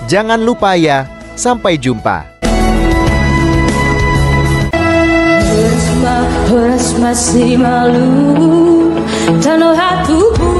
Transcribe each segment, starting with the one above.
Jangan lupa ya. Sampai jumpa. Horas masih malu tanah hatiku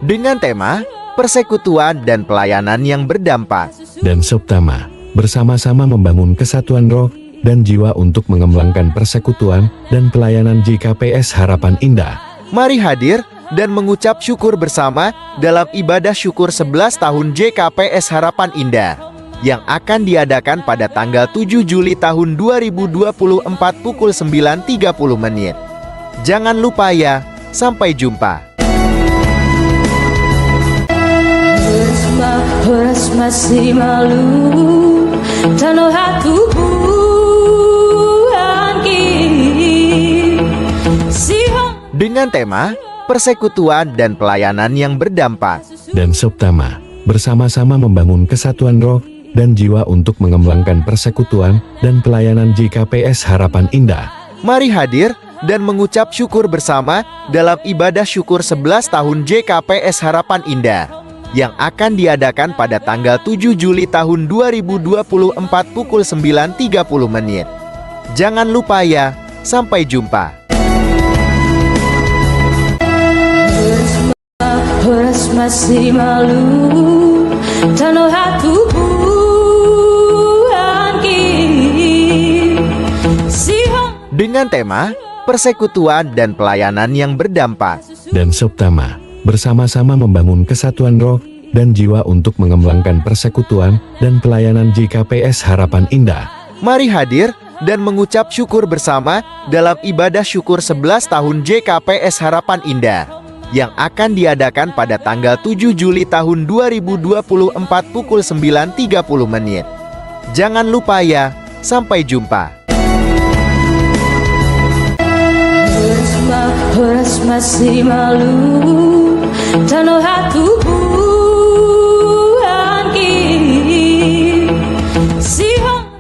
dengan tema persekutuan dan pelayanan yang berdampak. Dan Subtama bersama-sama membangun kesatuan roh dan jiwa untuk mengembangkan persekutuan dan pelayanan JKPS Harapan Indah. Mari hadir dan mengucap syukur bersama dalam ibadah syukur 11 tahun JKPS Harapan Indah yang akan diadakan pada tanggal 7 Juli tahun 2024 pukul 9.30 menit. Jangan lupa ya. Sampai jumpa. Horas masih malu tanah hatiku dengan tema persekutuan dan pelayanan yang berdampak. Dan Subtama bersama-sama membangun kesatuan roh dan jiwa untuk mengembangkan persekutuan dan pelayanan JKPS Harapan Indah. Mari hadir dan mengucap syukur bersama dalam ibadah syukur 11 tahun JKPS Harapan Indah yang akan diadakan pada tanggal 7 Juli tahun 2024 pukul 9.30 menit. Jangan lupa ya. Sampai jumpa. Horas masih malu tanah hatiku dengan tema persekutuan dan pelayanan yang berdampak. Dan Subtama bersama-sama membangun kesatuan roh dan jiwa untuk mengembangkan persekutuan dan pelayanan JKPS Harapan Indah. Mari hadir dan mengucap syukur bersama dalam ibadah syukur 11 tahun JKPS Harapan Indah yang akan diadakan pada tanggal 7 Juli tahun 2024 pukul 9.30 menit. Jangan lupa ya. Sampai jumpa. Horas masih malu tanah hatiku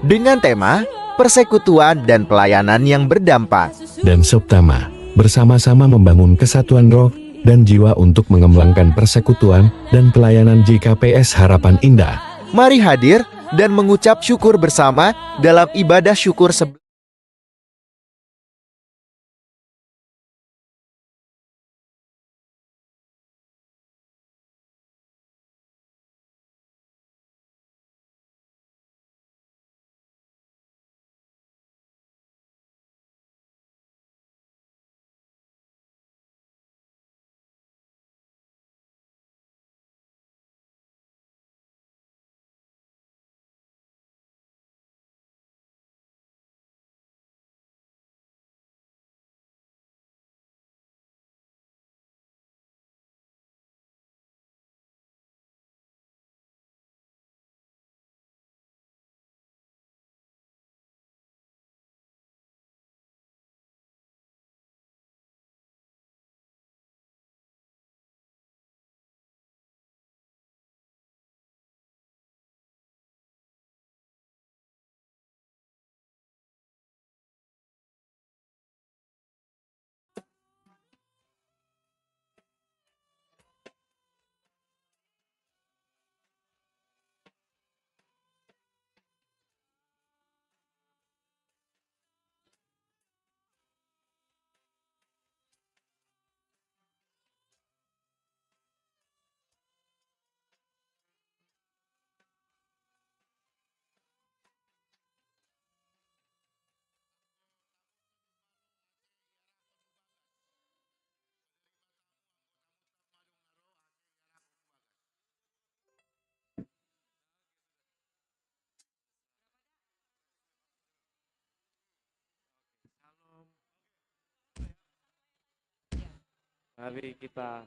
dengan tema persekutuan dan pelayanan yang berdampak. Dan Subtama bersama-sama membangun kesatuan roh dan jiwa untuk mengembangkan persekutuan dan pelayanan JKPS Harapan Indah. Mari hadir dan mengucap syukur bersama dalam ibadah syukur 11Mari kita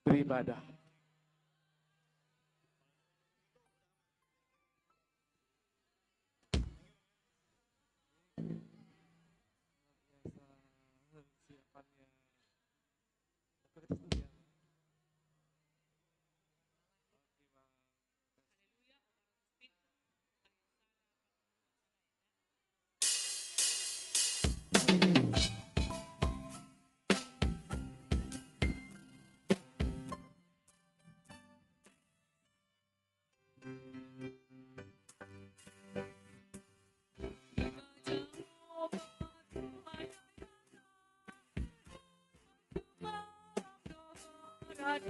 beribadah. Nama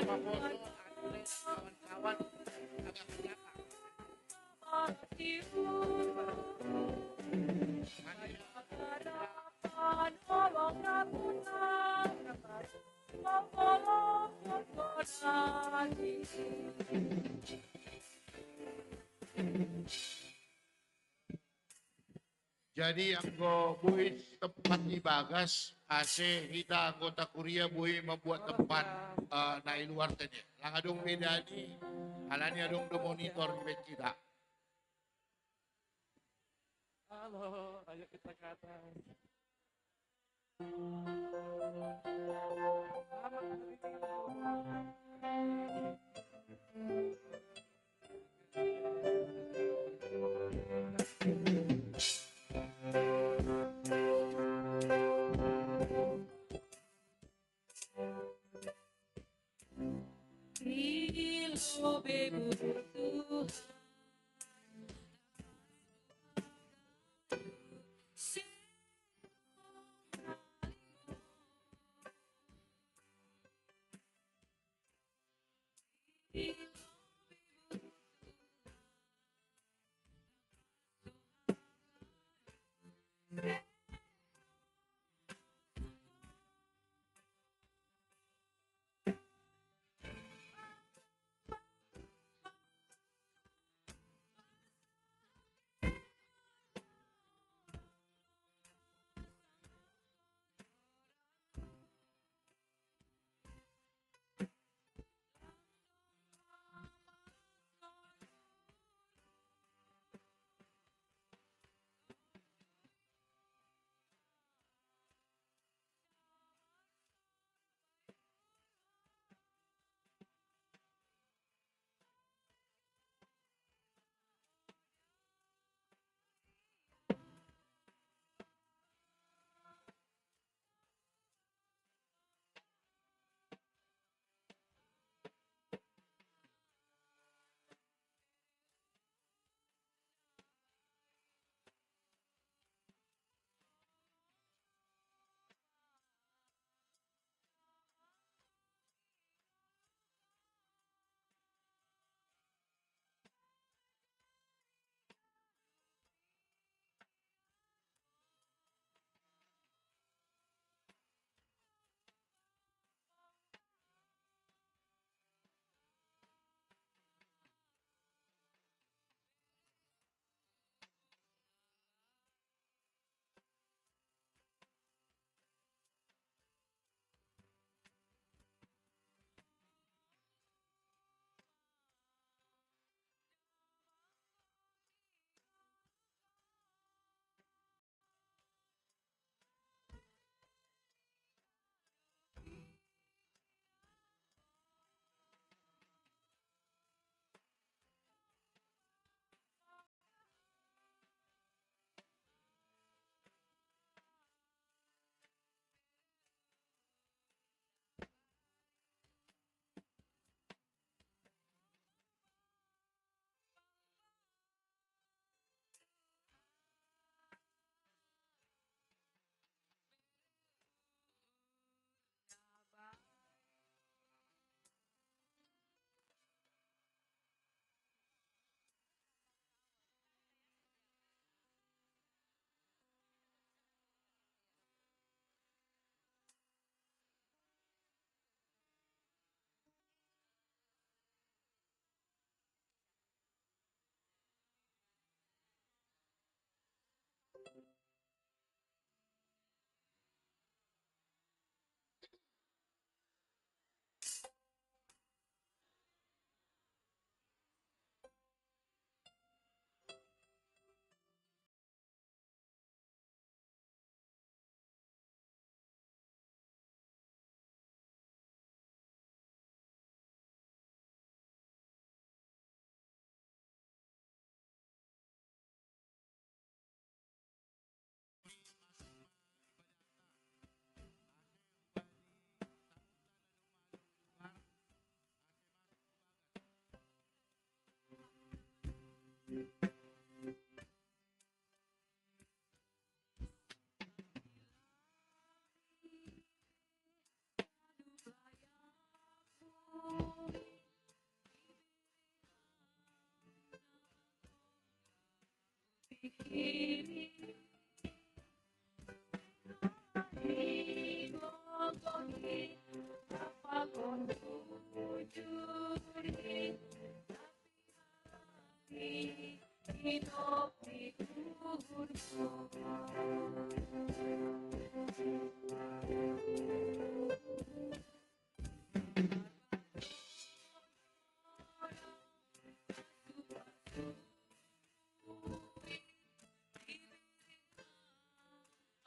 foto atlet kawan-kawan agak kelihatan. Jadi anggo buih tempat di Bagas AC kita anggota kuria buih membuat tempat naik luar tadi. Lang adong beda ni, alani adong do monitor di bed kita. Halo, ayo kita ke atas. Ilo bebutuh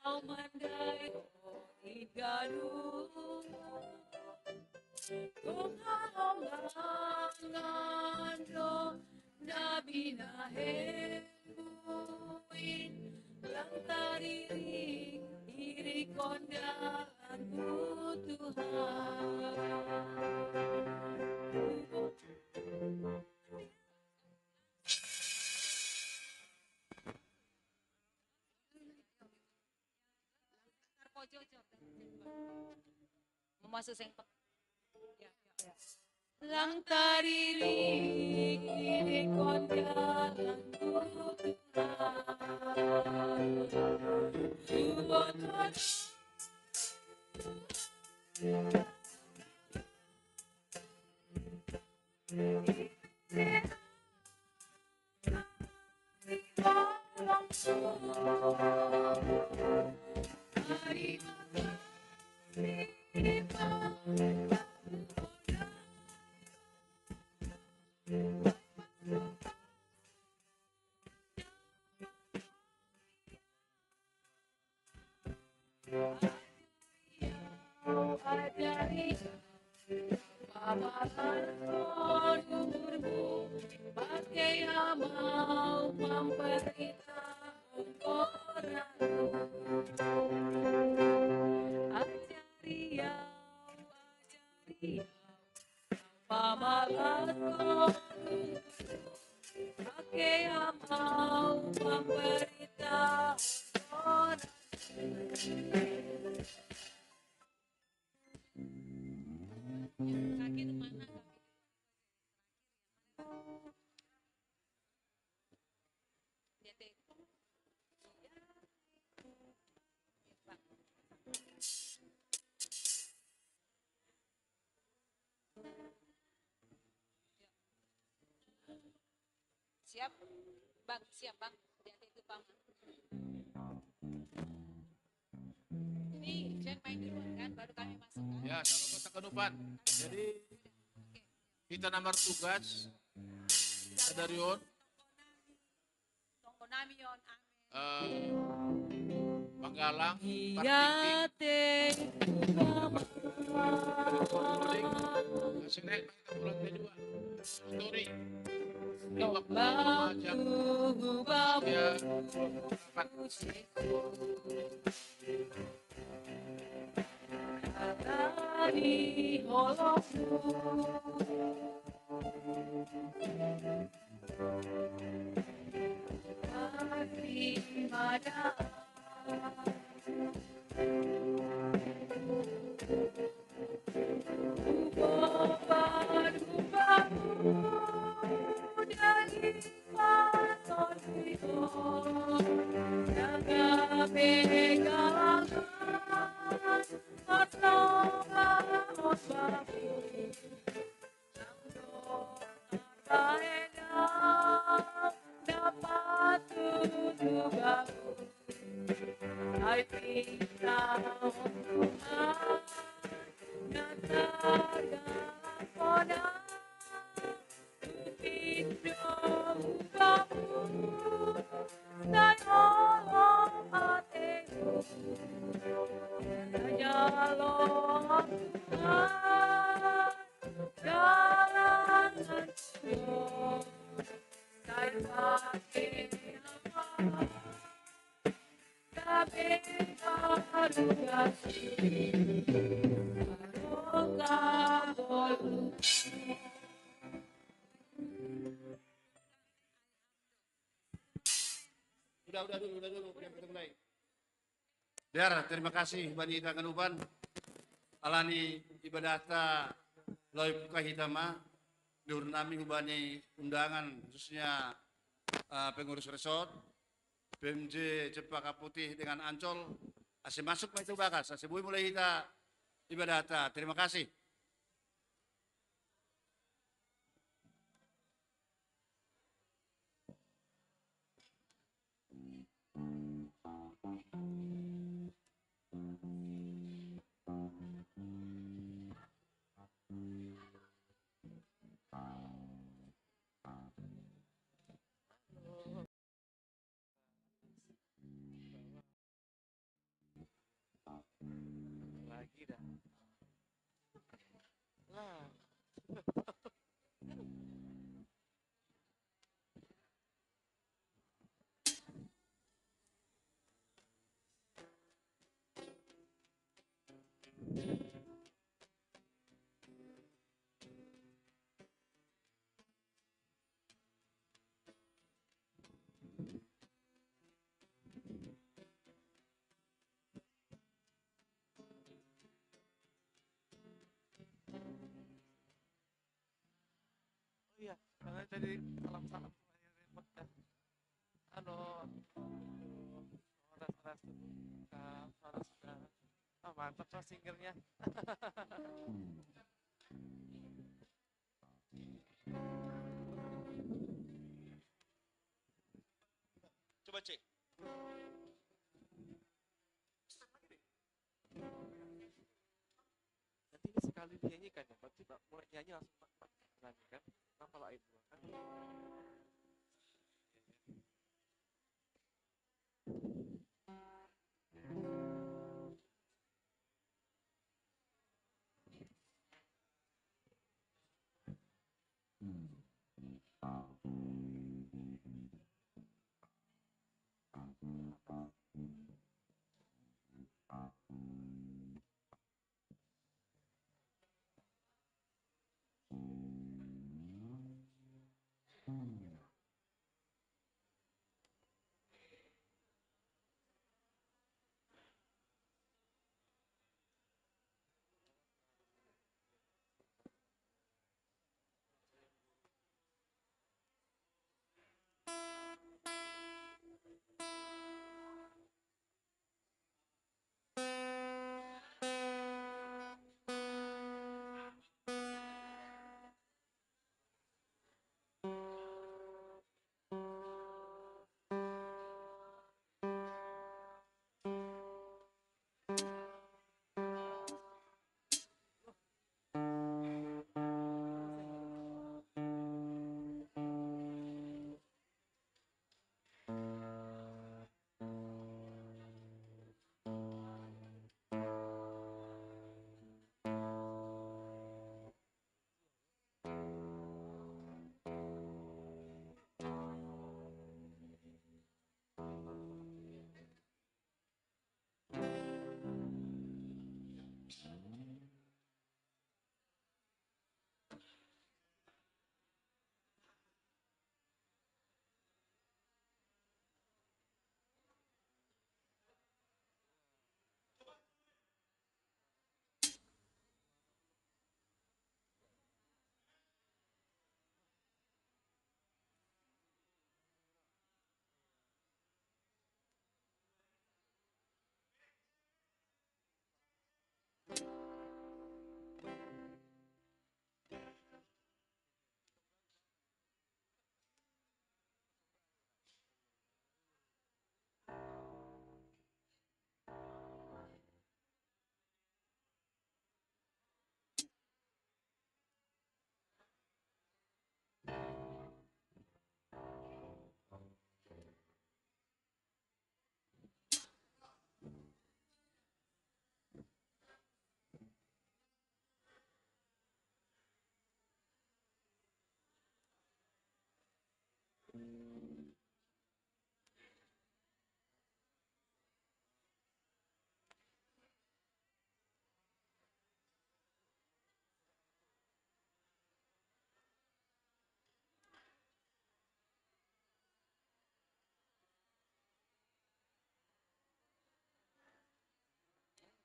Kau mandai iganu kung haonganando nabi na hemuin lang tariring irikondahan Tuhan. Masuk sing lang tariring irikondahan Tuhan. Ajari pamahalan umurmu pakai amal memberitahu orang. Ajari pamahalan pakai amal memberitahu orang. Kaki itu mana? Siap, bang, siap bang. Lihat itu bang. Ini Jen main duluan kan, baru kami masuk kan. Ya, salam kota Kenupan. Jadi kita nomor tugas ada Rion, Tonggo nami yon, Panggalang, iya teh, Kasih naik kita pulang juga. Story. batu babu Ya, dari holokmu. Daripada dari patonmu jaga pegangan otloba dapat tujubamu ay pinang Tuhan natagaan ko na Pindong kamu Dayolong ateku Dayolong Tuhan Jalan aku Dari pakai apa Tapi baru kasih Baru kabul Udah dulu, biar kita mulai. Biar, terima kasih Bani Tangan Uban. Alani ibadah ta loy puka hitama. Dur nami hubani undangan khususnya pengurus resort. PMJ Cempaka Putih dengan Ancol. Asih masuk itu bagas, asih bui mulai kita ibadah ta. Terima kasih. Lagi dah. Lah. Oh iya, jangan jadi salam-salam sama yang repot dah. Halo, suara-suara suara-suara. Ah, mantap tuh singernya. Coba cek. Nanti ini sekali dinyanyikan ya, berarti mulai nyanyi langsung nyanyi kan? Kenapa lah itu kan? Hmm.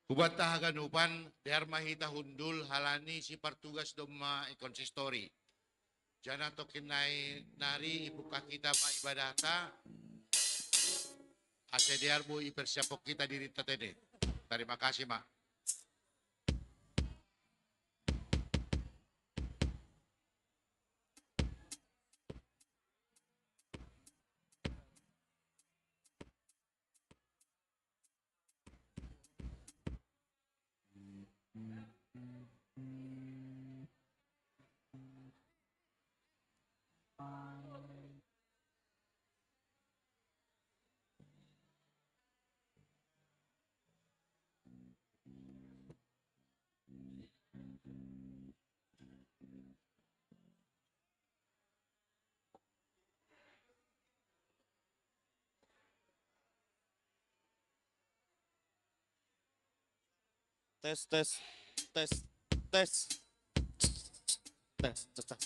Hubat tahagan upan, derma hita hundul halani si partugas doma konsistori. Jana tokin nari ibuka kita ma ibadata, ase diarbu ipersiapok kita diri tatede. Terima kasih, Mak. Tes tes tes tes tes tes tes.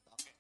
Oke.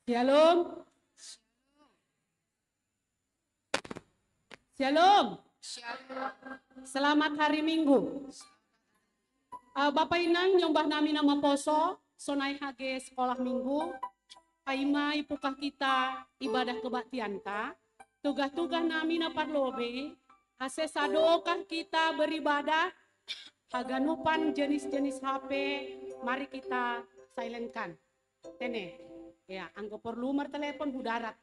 Shalom. Shalom. Selamat hari Minggu. Bapak Inang nyombah nami nama poso, sonai hage sekolah minggu, paima ipukah kita ibadah kebaktian ka, tugas-tugas nami na parlobe, ase sadokah kita beribadah, haganupan jenis-jenis HP, mari kita silentkan. Tene, ya, anggo perlu telepon budarat.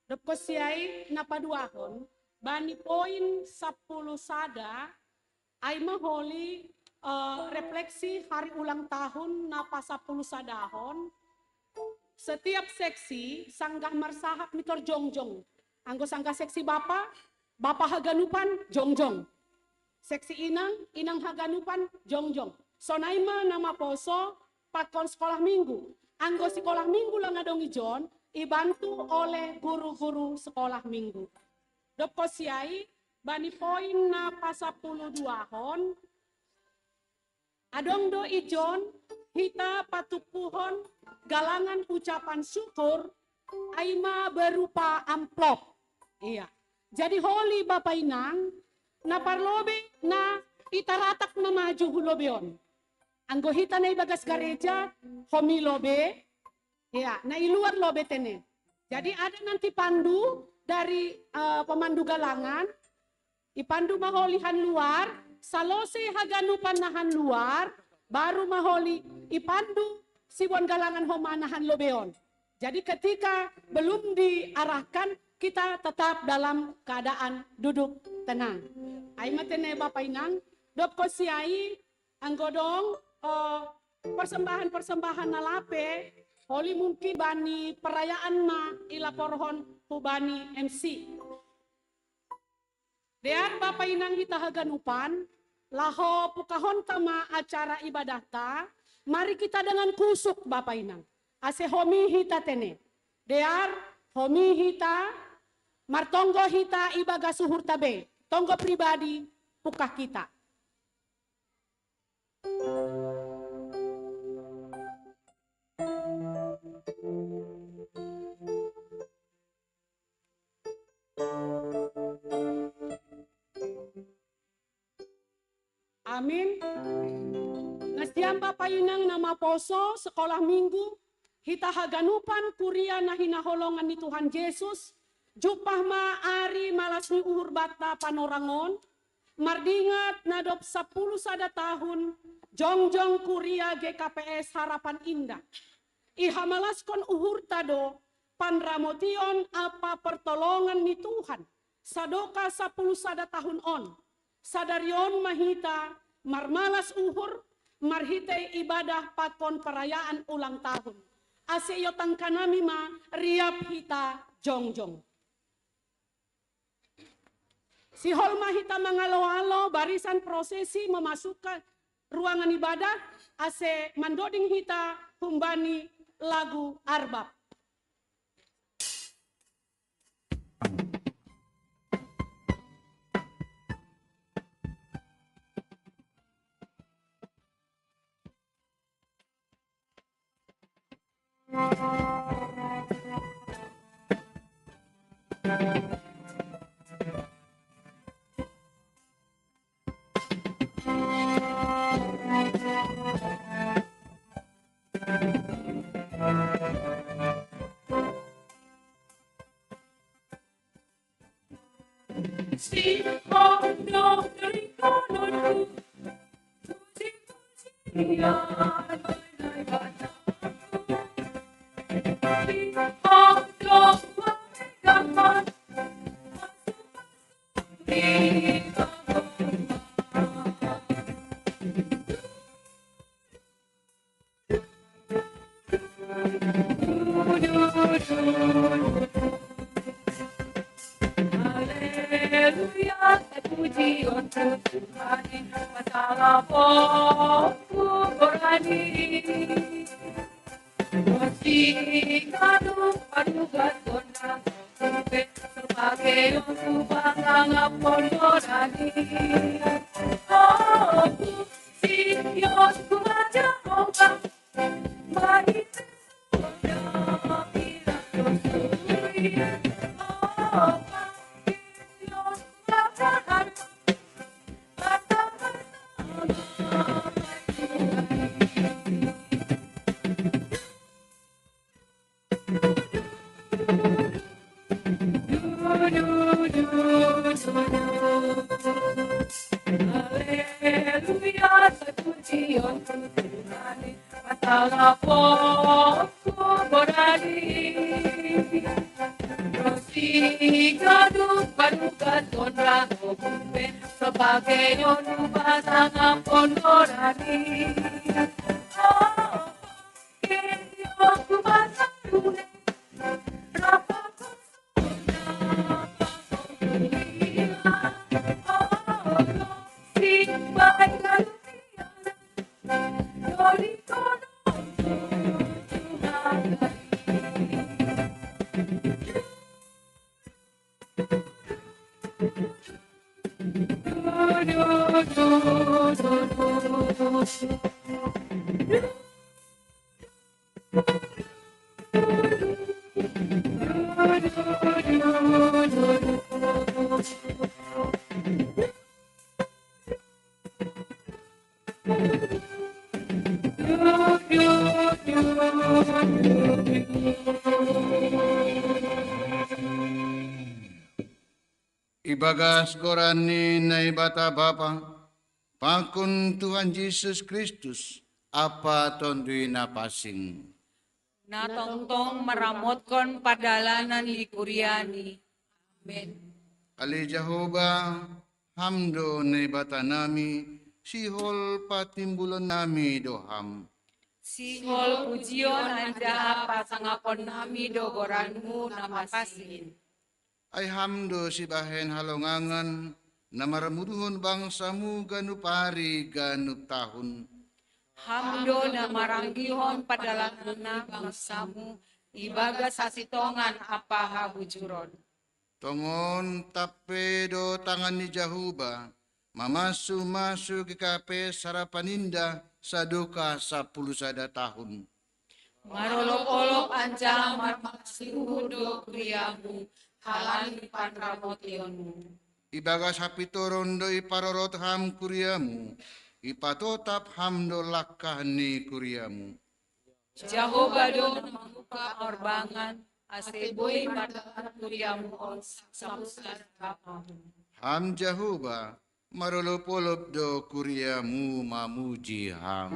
Depko siai napaduahon, bani poin 10 sada, aima holi refleksi hari ulang tahun napa 10 sadahon. Setiap seksi sanggah marsahap mitor jongjong. Anggo sanggah seksi bapak haganupan jongjong. Seksi inang haganupan jongjong. Sonaima nama poso pakon sekolah minggu. Anggo sekolah minggu lang adong ijon, ibantu oleh guru-guru sekolah minggu. Doko siai bani poin napa 12 hon. Adong do ijon, hita patupuhon galangan ucapan syukur, aima berupa amplop. Iya. Jadi holi Bapak Inang, na parlobe na itaratak na maju hulobeon. Anggo hita na ibagas gereja, homi lobe, iya, na iluar lobe tene. Jadi ada nanti pandu dari pemandu galangan, ipandu maholihan luar, salose haganupan nahan luar, baru maholi ipandu siwon galangan homanahan lobeon. Jadi ketika belum diarahkan, kita tetap dalam keadaan duduk tenang. Aimatene Bapak Inang, dopko siai anggodong persembahan-persembahan nalape, holi mungkin bani perayaan ma ilaporhon hubani MC. Dear Bapak Inang kita haganupan, laho pukahon tama acara ibadah ta, mari kita dengan kusuk Bapak Inang. Ase homi hita tene. Dear homi hita, martonggo hita ibaga suhur tabe. Tonggo pribadi pukah kita. Amin. Ngasdiam Bapak Inang nama poso sekolah minggu hita haganupan kuria nahina holongan ni Tuhan Yesus jupah ma ari malasmi uhur bata panorangon mardingat nadop 10 sada tahun jongjong kuria GKPS Harapan Indah iha malaskon uhur tado panramotion apa pertolongan ni Tuhan sadoka 10 sada tahun on sadarion mahita marmalas uhur, marhitay ibadah pakon perayaan ulang tahun. Aseyo tangkanami ma riap hita jongjong. Si holma hita mangalo-alo barisan prosesi memasukkan ruangan ibadah, ase mandoding hita humbani lagu arbab. Haleluya, terpuji untuk Tuhan, masalah pokokku berani. Rosi jaduk paduka tonra kumpe, sebagai yonu pasangan pondorani. Oh, aku masa dulu, rapa Ibagas gorani na ibata Bapa, pakun Tuhan Yesus Kristus, apa tondui napasing. na tongtong meramotkan padalanan di Kuriani. Amin. Ali Jehovah, hamdo na ibata nami, sihol patimbulan nami doham. Sihol pujion anja pasangapon nami dogoranmu namasin. Ay hamdo si bahen halongangan, na maramuduhon bangsamu ganupari ganup tahun. Hamdo na maranggihon padalanan na bangsamu, ibaga sasitongan apa habujuron. Tongon tapedo tangan ni Jahuba, mamasu-masu ke kape sarapaninda saduka 10 tahun. Marolok-olok anja marmasihudo kriyamu, halani panramotionmu. Ibaga sapito rondo iparorot ham kuriamu, ipatotap hamdo lakah ni kuriamu. Jehovah do membuka orbangan, aseboi madahan kuriamu on samusar kapamu. Ham Jahuba, marolop-olop do kuriamu mamuji ham.